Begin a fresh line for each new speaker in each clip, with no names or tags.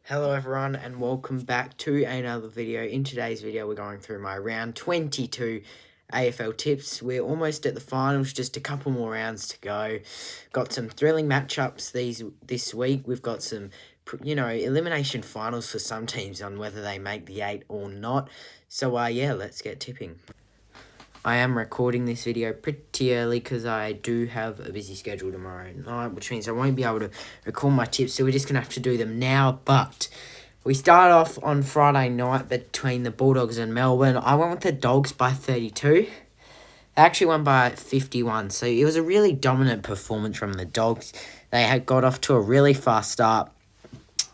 Hello everyone and welcome back to another video. In today's video we're going through my round 22 AFL tips. We're almost at the finals, just a couple more rounds to go. Got some thrilling matchups this week. We've got some elimination finals for some teams on whether they make the 8 or not. So yeah, let's get tipping. I am recording this video pretty early because I do have a busy schedule tomorrow night, which means I won't be able to record my tips, so we're just going to have to do them now. But we start off on Friday night between the Bulldogs and Melbourne. I went with the Dogs by 32. They actually won by 51, so it was a really dominant performance from the Dogs. They had got off to a really fast start,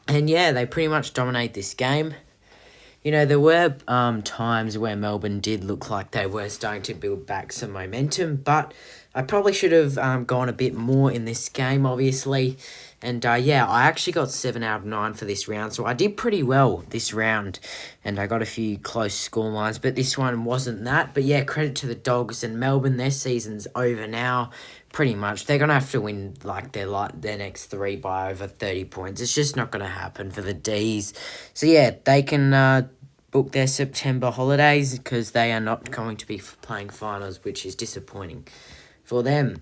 and yeah, they pretty much dominated this game. You know, there were times where Melbourne did look like they were starting to build back some momentum, but I probably should have gone a bit more in this game, obviously. And yeah, I actually got 7 out of 9 for this round, so I did pretty well this round. And I got a few close score lines, but this one wasn't that. But yeah, credit to the Dogs and Melbourne. Their season's over now, pretty much. They're going to have to win their next 3 by over 30 points. It's just not going to happen for the Ds. So yeah, they can book their September holidays because they are not going to be playing finals, which is disappointing for them.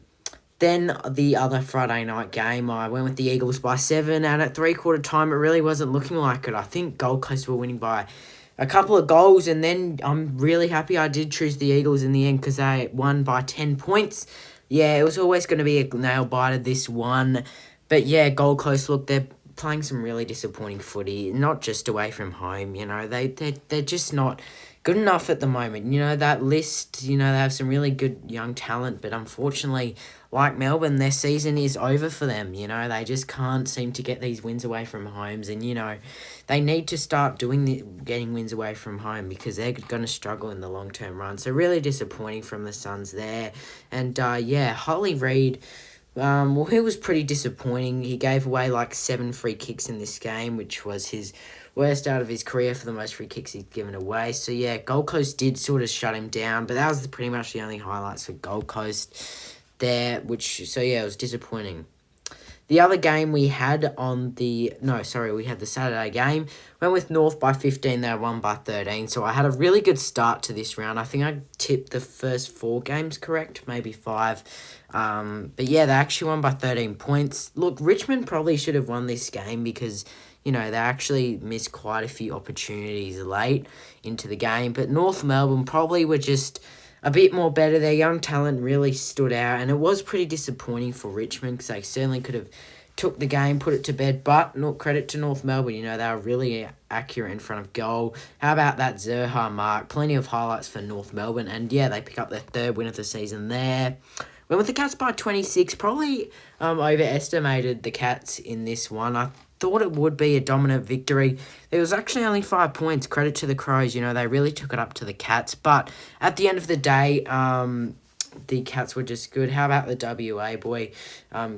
Then the other Friday night game, I went with the Eagles by 7, and at three-quarter time, it really wasn't looking like it. I think Gold Coast were winning by a couple of goals, and then I'm really happy I did choose the Eagles in the end because they won by 10 points. Yeah, it was always going to be a nail-biter, this one. But yeah, Gold Coast, look, they're playing some really disappointing footy, not just away from home. You know, they're just not good enough at the moment. You know, that list, they have some really good young talent, but unfortunately, like Melbourne, their season is over for them. You know, they just can't seem to get these wins away from homes, and they need to start getting wins away from home because they're going to struggle in the long-term run. So really disappointing from the Suns there. And yeah, Holly Reid, well, he was pretty disappointing. He gave away like 7 free kicks in this game, which was his worst out of his career for the most free kicks he's given away. So yeah, Gold Coast did sort of shut him down, but that was pretty much the only highlights for Gold Coast there, so yeah, it was disappointing. The other game we had we had the Saturday game. Went with North by 15, they won by 13. So I had a really good start to this round. I think I tipped the first 4 games correct, maybe 5. But yeah, they actually won by 13 points. Look, Richmond probably should have won this game because, they actually missed quite a few opportunities late into the game. But North Melbourne probably were just a bit more better. Their young talent really stood out, and it was pretty disappointing for Richmond because they certainly could have took the game, put it to bed, but no credit to North Melbourne. They were really accurate in front of goal. How about that Zurhaar mark? Plenty of highlights for North Melbourne, and yeah, they pick up their 3rd win of the season there. Went with the Cats by 26, probably overestimated the Cats in this one. I thought it would be a dominant victory. It was actually only 5 points. Credit to the Crows. They really took it up to the Cats. But at the end of the day, the Cats were just good. How about the WA boy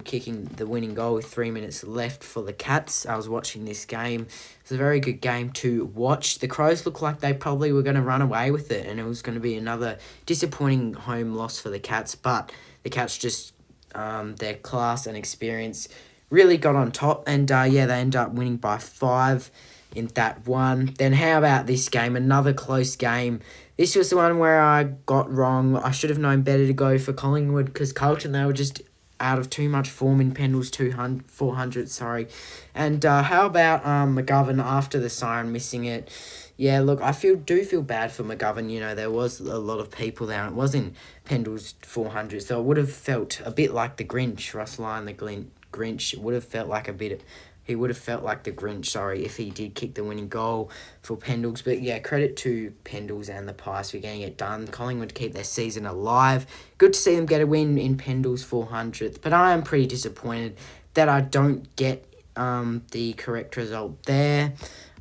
kicking the winning goal with 3 minutes left for the Cats? I was watching this game. It's a very good game to watch. The Crows looked like they probably were going to run away with it, and it was going to be another disappointing home loss for the Cats. But the Cats just, their class and experience really got on top, and yeah, they ended up winning by 5 in that one. Then how about this game? Another close game. This was the one where I got wrong. I should have known better to go for Collingwood because Carlton, they were just out of too much form in Pendle's 400, sorry. And how about McGovern after the siren missing it? Yeah, look, I do feel bad for McGovern. There was a lot of people there, and it was in Pendle's 400, so it would have felt a bit like the Grinch, Russell Lyon, the Grinch. It would have felt like he would have felt like the Grinch, if he did kick the winning goal for Pendles. But yeah, credit to Pendles and the Pies for getting it done. Collingwood keep their season alive. Good to see them get a win in Pendles 400th. But I am pretty disappointed that I don't get the correct result there.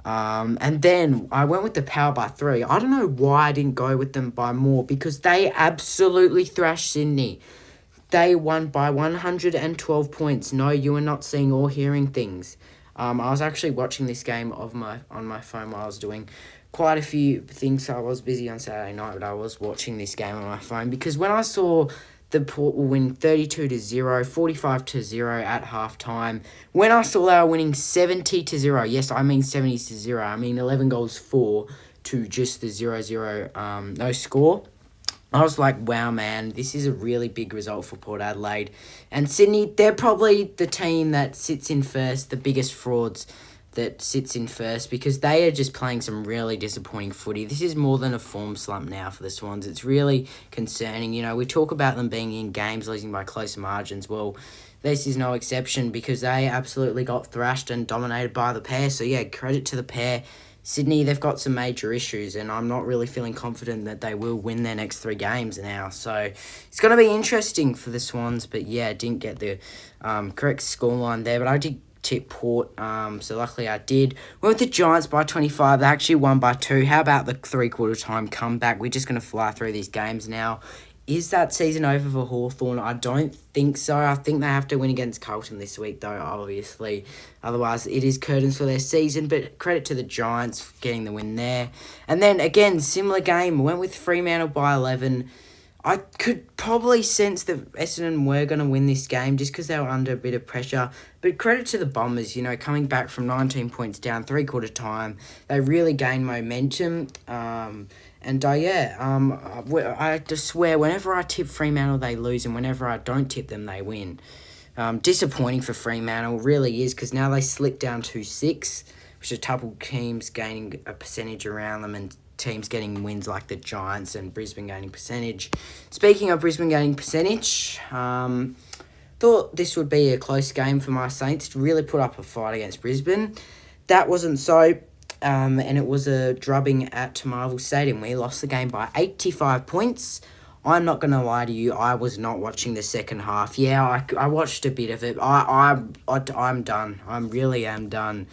And then I went with the Power by 3. I don't know why I didn't go with them by more because they absolutely thrashed Sydney. They won by 112 points. No, you are not seeing or hearing things. I was actually watching this game on my phone while I was doing quite a few things. So I was busy on Saturday night, but I was watching this game on my phone because when I saw the Port will win 32-0, 45-0 at halftime. When I saw they were winning 70-0, yes, I mean 70-0. I mean 11 goals for to just the 0-0 no score. I was like, wow, man, this is a really big result for Port Adelaide. And Sydney, they're probably the team that sits in first, the biggest frauds that sits in first, because they are just playing some really disappointing footy. This is more than a form slump now for the Swans. It's really concerning. You know, we talk about them being in games, losing by close margins. Well, this is no exception because they absolutely got thrashed and dominated by the pair. So, yeah, credit to the pair. Sydney, they've got some major issues, and I'm not really feeling confident that they will win their next 3 games now. So it's going to be interesting for the Swans, but yeah, didn't get the correct scoreline there, but I did tip Port, so luckily I did. Went with the Giants by 25. They actually won by 2. How about the three-quarter time comeback? We're just going to fly through these games now. Is that season over for Hawthorn? I don't think so. I think they have to win against Carlton this week, though, obviously. Otherwise, it is curtains for their season. But credit to the Giants for getting the win there. And then, again, similar game. Went with Fremantle by 11. I could probably sense that Essendon were going to win this game just because they were under a bit of pressure. But credit to the Bombers, you know, coming back from 19 points down, three-quarter time. They really gained momentum. I just swear, whenever I tip Fremantle, they lose, and whenever I don't tip them, they win. Disappointing for Fremantle, really is, because now they slip down to 6, which are a couple teams gaining a percentage around them, and teams getting wins like the Giants and Brisbane gaining percentage. Speaking of Brisbane gaining percentage, thought this would be a close game for my Saints to really put up a fight against Brisbane. That wasn't so. And it was a drubbing at Marvel Stadium. We lost the game by 85 points. I'm not going to lie to you, I was not watching the second half. Yeah, I watched a bit of it. I'm done. I really am done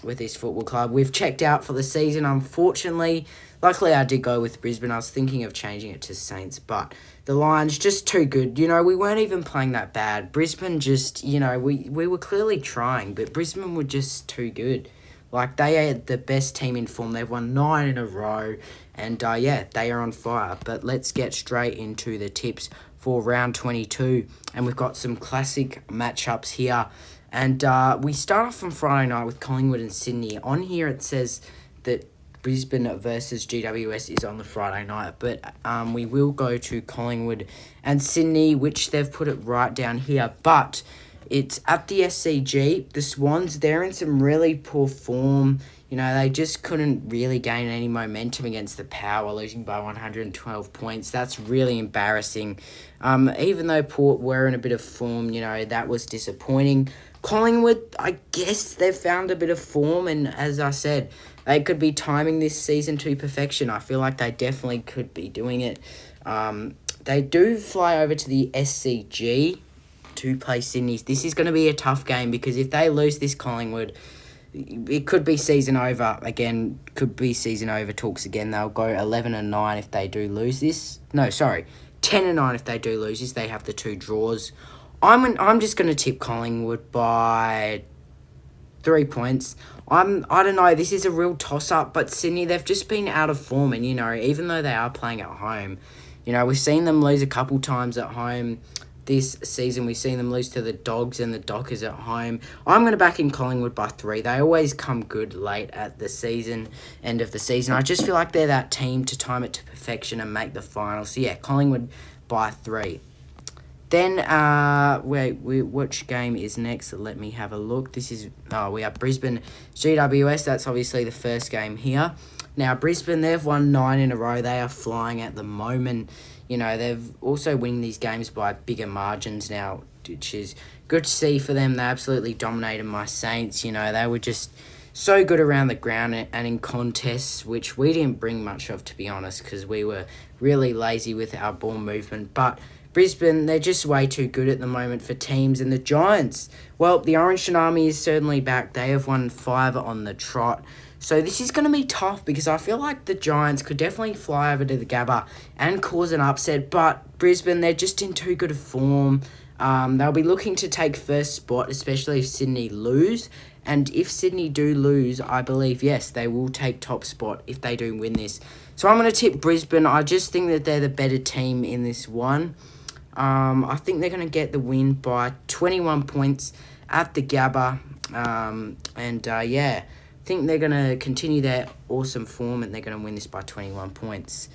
with this football club. We've checked out for the season, unfortunately. Luckily, I did go with Brisbane. I was thinking of changing it to Saints, but the Lions just too good. You know, we weren't even playing that bad. Brisbane just, you know, we were clearly trying, but Brisbane were just too good. Like, they are the best team in form. They've won 9 in a row. And, yeah, they are on fire. But let's get straight into the tips for round 22. And we've got some classic matchups here. And we start off on Friday night with Collingwood and Sydney. On here it says that Brisbane versus GWS is on the Friday night. But we will go to Collingwood and Sydney, which they've put it right down here. But it's at the SCG. The Swans, they're in some really poor form. You know, they just couldn't really gain any momentum against the Power, losing by 112 points. That's really embarrassing. Even though Port were in a bit of form, you know, that was disappointing. Collingwood, I guess they've found a bit of form, and as I said, they could be timing this season to perfection. I feel like they definitely could be doing it. They do fly over to the SCG to play Sydney. This is going to be a tough game because if they lose this Collingwood, it could be season over again. Could be season over talks again. They'll go 11-9 if they do lose this. No, sorry, 10-9 if they do lose this. They have the 2 draws. I'm just going to tip Collingwood by 3 points. I don't know. This is a real toss up, but Sydney, they've just been out of form, and you know, even though they are playing at home, you know, we've seen them lose a couple times at home. This season, we've seen them lose to the Dogs and the Dockers at home. I'm going to back in Collingwood by 3. They always come good late at the season, end of the season. I just feel like they're that team to time it to perfection and make the final. So, yeah, Collingwood by 3. Then, which game is next? Let me have a look. We have Brisbane GWS. That's obviously the first game here. Now, Brisbane, they've won 9 in a row. They are flying at the moment. You know, they've also winning these games by bigger margins now, which is good to see for them. They absolutely dominated my Saints. You know, they were just so good around the ground and in contests, which we didn't bring much of, to be honest, because we were really lazy with our ball movement. But Brisbane, they're just way too good at the moment for teams. And the Giants, well, the Orange Tsunami is certainly back. They have won 5 on the trot. So this is going to be tough because I feel like the Giants could definitely fly over to the Gabba and cause an upset. But Brisbane, they're just in too good a form. They'll be looking to take first spot, especially if Sydney lose. And if Sydney do lose, I believe, yes, they will take top spot if they do win this. So I'm going to tip Brisbane. I just think that they're the better team in this one. I think they're going to get the win by 21 points at the Gabba. Yeah, I think they're going to continue their awesome form and they're going to win this by 21 points.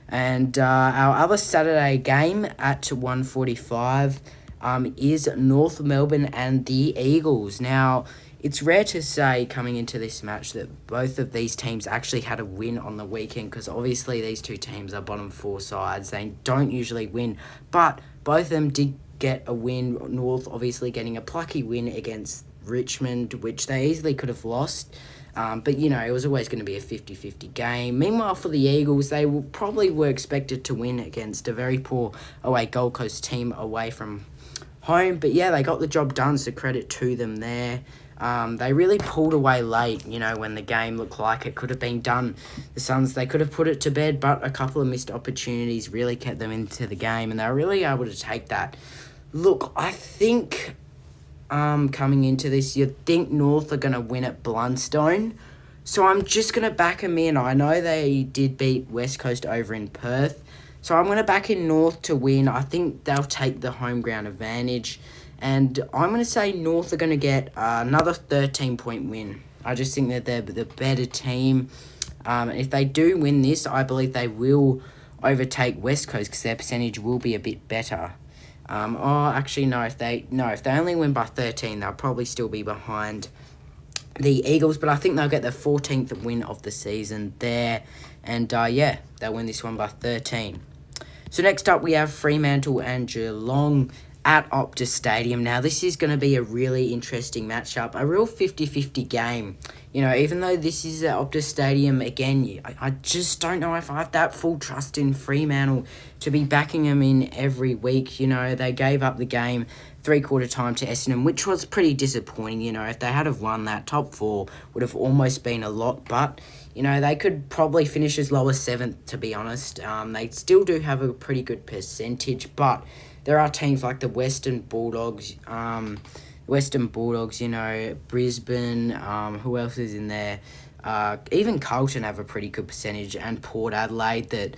And our other Saturday game at 1:45 is North Melbourne and the Eagles. Now, it's rare to say coming into this match that both of these teams actually had a win on the weekend, because obviously these two teams are bottom four sides. They don't usually win, but both of them did get a win. North obviously getting a plucky win against Richmond, which they easily could have lost. But, you know, it was always going to be a 50-50 game. Meanwhile, for the Eagles, they probably were expected to win against a very poor away Gold Coast team away from home. But, yeah, they got the job done, so credit to them there. They really pulled away late, you know, when the game looked like it could have been done. The Suns, they could have put it to bed, but a couple of missed opportunities really kept them into the game, and they were really able to take that. Look, I think coming into this, you'd think North are going to win at Blundstone, so I'm just going to back them in. I know they did beat West Coast over in Perth, so I'm going to back in North to win. I think they'll take the home ground advantage. And I'm going to say North are going to get another 13-point win. I just think that they're the better team. And if they do win this, I believe they will overtake West Coast because their percentage will be a bit better. Actually, no. If they only win by 13, they'll probably still be behind the Eagles. But I think they'll get their 14th win of the season there. And, yeah, they'll win this one by 13. So next up, we have Fremantle and Geelong at Optus Stadium. Now, this is going to be a really interesting matchup, a real 50-50 game. You know, even though this is at Optus Stadium, again, I just don't know if I have that full trust in Fremantle to be backing them in every week. You know, they gave up the game three-quarter time to Essendon, which was pretty disappointing. You know, if they had have won that, top four would have almost been a lot, but you know, they could probably finish as low as 7th, to be honest. They still do have a pretty good percentage, but there are teams like the Western Bulldogs, you know, Brisbane, who else is in there? Even Carlton have a pretty good percentage, and Port Adelaide that,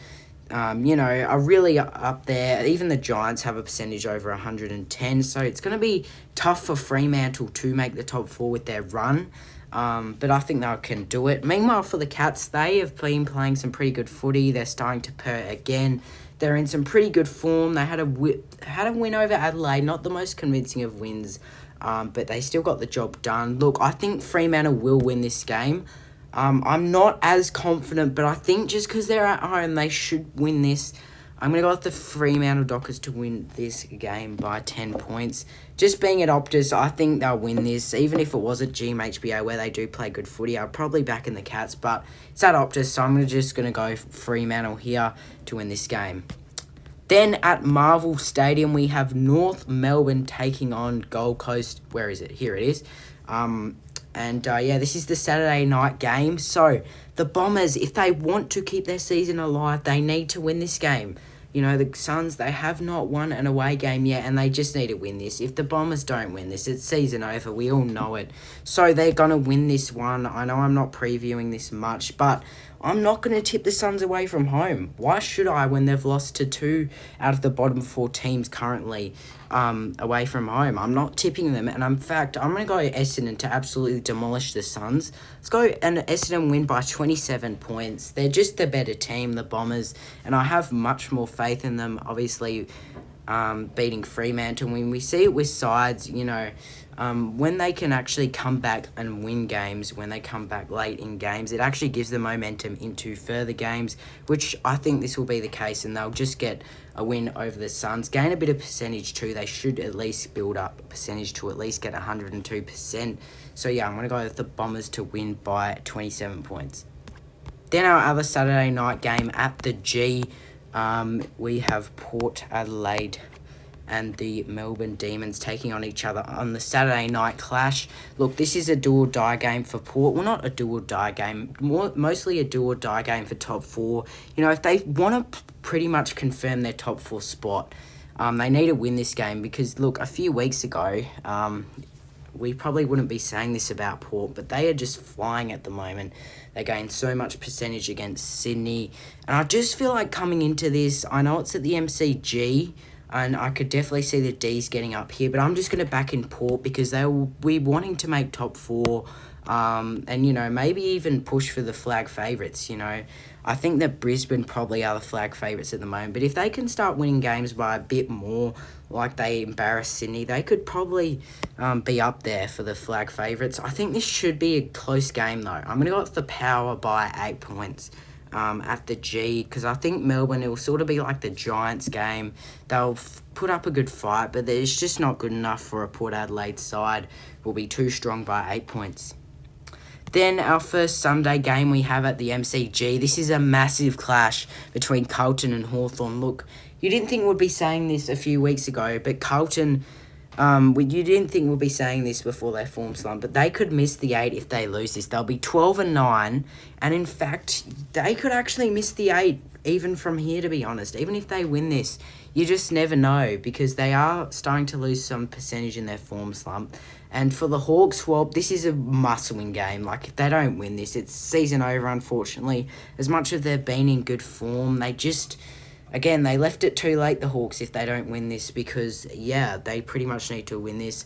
you know, are really up there. Even the Giants have a percentage over 110, so it's going to be tough for Fremantle to make the top four with their run. But I think they can do it. Meanwhile, for the Cats, they have been playing some pretty good footy. They're starting to purr again. They're in some pretty good form. They had a win over Adelaide, not the most convincing of wins, but they still got the job done. Look, I think Fremantle will win this game. I'm not as confident, but I think just because they're at home, they should win this. I'm going to go with the Fremantle Dockers to win this game by 10 points. Just being at Optus, I think they'll win this. Even if it was at GMHBA where they do play good footy, I'll probably back in the Cats. But it's at Optus, so I'm just going to go Fremantle here to win this game. Then at Marvel Stadium, we have North Melbourne taking on Gold Coast. Where is it? Here it is. Yeah, this is the Saturday night game. So the Bombers, if they want to keep their season alive, they need to win this game. You know, the Suns, they have not won an away game yet, and they just need to win this. If the Bombers don't win this, it's season over. We all know it. So they're going to win this one. I know I'm not previewing this much, but I'm not going to tip the Suns away from home. Why should I when they've lost to 2 out of the bottom 4 teams currently away from home? I'm not tipping them. And in fact, I'm going to go Essendon to absolutely demolish the Suns. Let's go and Essendon win by 27 points. They're just the better team, the Bombers. And I have much more faith in them, obviously, beating Fremantle. When we see it with sides, you know, when they can actually come back and win games, when they come back late in games, it actually gives them momentum into further games, which I think this will be the case, and they'll just get a win over the Suns. Gain a bit of percentage too. They should at least build up a percentage to at least get 102%. So yeah, I'm going to go with the Bombers to win by 27 points. Then our other Saturday night game at the G, we have Port Adelaide and the Melbourne Demons taking on each other on the Saturday night clash. Look, this is a do-or-die game for Port. Well, not a do-or-die game, mostly a do-or-die game for top 4. You know, if they want to pretty much confirm their top 4 spot, they need to win this game because, look, a few weeks ago, we probably wouldn't be saying this about Port, but they are just flying at the moment. They gained so much percentage against Sydney. And I just feel like coming into this, I know it's at the MCG, and I could definitely see the D's getting up here, but I'm just going to back in Port because they will be wanting to make top 4, and, you know, maybe even push for the flag favourites, you know. I think that Brisbane probably are the flag favourites at the moment, but if they can start winning games by a bit more, like they embarrassed Sydney, they could probably be up there for the flag favourites. I think this should be a close game, though. I'm going to go with the Power by 8 points. At the G, because I think Melbourne, it will sort of be like the Giants game. They'll put up a good fight, but it's just not good enough for a Port Adelaide side. Will be too strong by 8 points. Then our first Sunday game we have at the MCG. This is a massive clash between Carlton and Hawthorn. Look, you didn't think we'd be saying this a few weeks ago, but Carlton... you didn't think we'll be saying this before their form slump, but they could miss the 8 if they lose this. They'll be 12-9, and in fact, they could actually miss the 8 even from here, to be honest. Even if they win this, you just never know, because they are starting to lose some percentage in their form slump. And for the Hawks, well, this is a must-win game. Like, if they don't win this, it's season over, unfortunately. As much as they've been in good form, they just... Again, they left it too late, the Hawks, if they don't win this, because, yeah, they pretty much need to win this.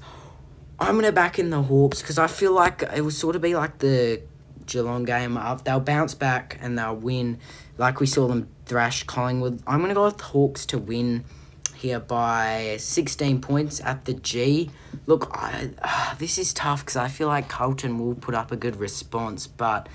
I'm going to back in the Hawks, because I feel like it will sort of be like the Geelong game. They'll bounce back and they'll win, like we saw them thrash Collingwood. I'm going to go with the Hawks to win here by 16 points at the G. Look, this is tough, because I feel like Carlton will put up a good response, but...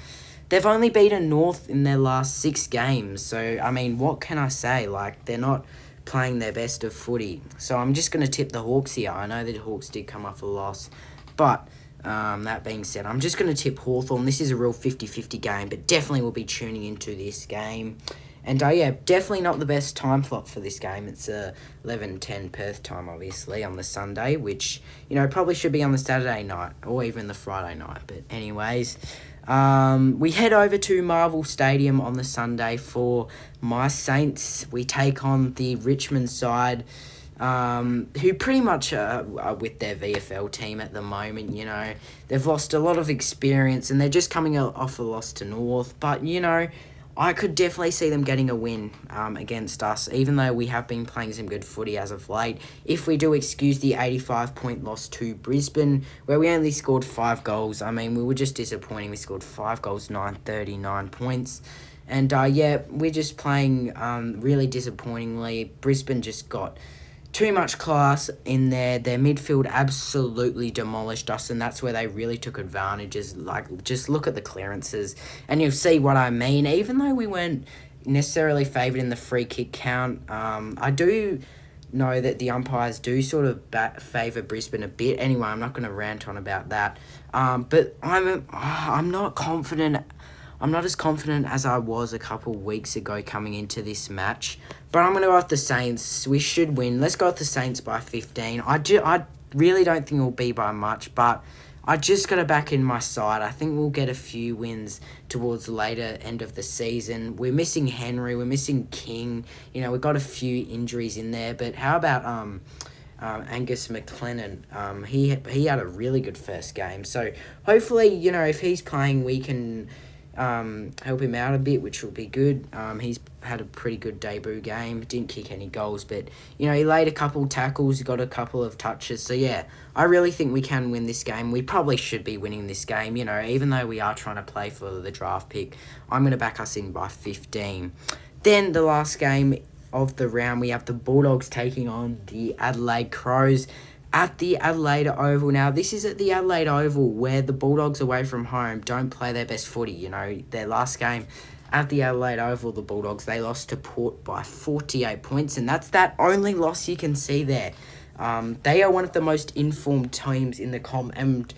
They've only beaten North in their last 6 games. So, I mean, what can I say? Like, they're not playing their best of footy. So, I'm just going to tip the Hawks here. I know that the Hawks did come off a loss. But, that being said, I'm just going to tip Hawthorn. This is a real 50-50 game, but definitely will be tuning into this game. And, yeah, definitely not the best time slot for this game. It's 11:10 Perth time, obviously, on the Sunday, which, you know, probably should be on the Saturday night or even the Friday night. But, anyways... we head over to Marvel Stadium on the Sunday for my Saints. We take on the Richmond side, who pretty much are with their VFL team at the moment, you know. They've lost a lot of experience and they're just coming off a loss to North. But, you know, I could definitely see them getting a win against us, even though we have been playing some good footy as of late. If we do excuse the 85-point loss to Brisbane, where we only scored 5 goals. I mean, we were just disappointing. We scored 5 goals, 39 points. And, yeah, we're just playing really disappointingly. Brisbane just got too much class in there. Their midfield absolutely demolished us, and that's where they really took advantage. Like, just look at the clearances, and you'll see what I mean. Even though we weren't necessarily favoured in the free kick count, I do know that the umpires do sort of favour Brisbane a bit. Anyway, I'm not going to rant on about that. But I'm not confident. I'm not as confident as I was a couple weeks ago coming into this match. But I'm going to go with the Saints. We should win. Let's go with the Saints by 15. I really don't think it'll be by much, but I just got to back in my side. I think we'll get a few wins towards the later end of the season. We're missing Henry. We're missing King. You know, we've got a few injuries in there. But how about Angus McLennan? He had a really good first game. So hopefully, you know, if he's playing, we can... help him out a bit, which will be good. He's had a pretty good debut game. Didn't kick any goals, but, you know, he laid a couple tackles, got a couple of touches. So, yeah, I really think we can win this game. We probably should be winning this game, you know, even though we are trying to play for the draft pick. I'm going to back us in by 15. Then the last game of the round, we have the Bulldogs taking on the Adelaide Crows at the Adelaide Oval. Now, this is at the Adelaide Oval where the Bulldogs away from home don't play their best footy. You know, their last game at the Adelaide Oval, the Bulldogs, they lost to Port by 48 points, and that's that only loss you can see there. They are one of the most informed teams in the comp, and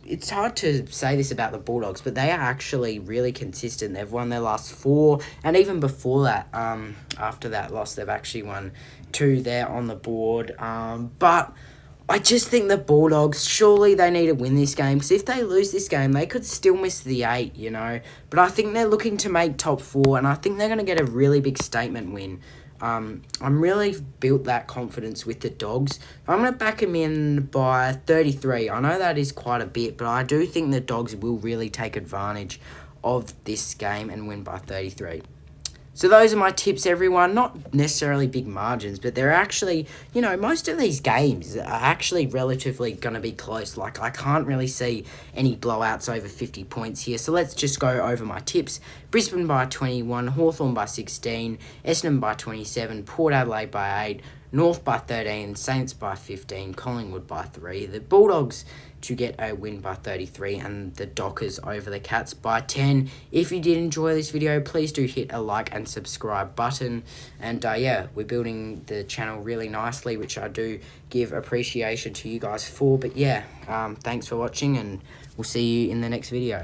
it's hard to say this about the Bulldogs, but they are actually really consistent. They've won their last 4, and even before that, after that loss, they've actually won 2 there on the board. But I just think the Bulldogs, surely they need to win this game, because if they lose this game, they could still miss the 8, you know. But I think they're looking to make top 4, and I think they're going to get a really big statement win. I'm really built that confidence with the Dogs. I'm going to back them in by 33. I know that is quite a bit, but I do think the Dogs will really take advantage of this game and win by 33. So those are my tips, everyone. Not necessarily big margins, but they're actually, you know, most of these games are actually relatively going to be close. Like, I can't really see any blowouts over 50 points here. So let's just go over my tips. Brisbane by 21, Hawthorn by 16, Essendon by 27, Port Adelaide by 8, North by 13, Saints by 15, Collingwood by 3. The Bulldogs to get a win by 33, and the Dockers over the Cats by 10. If you did enjoy this video, please do hit a like and subscribe button. And yeah, we're building the channel really nicely, which I do give appreciation to you guys for. But yeah, thanks for watching, and we'll see you in the next video.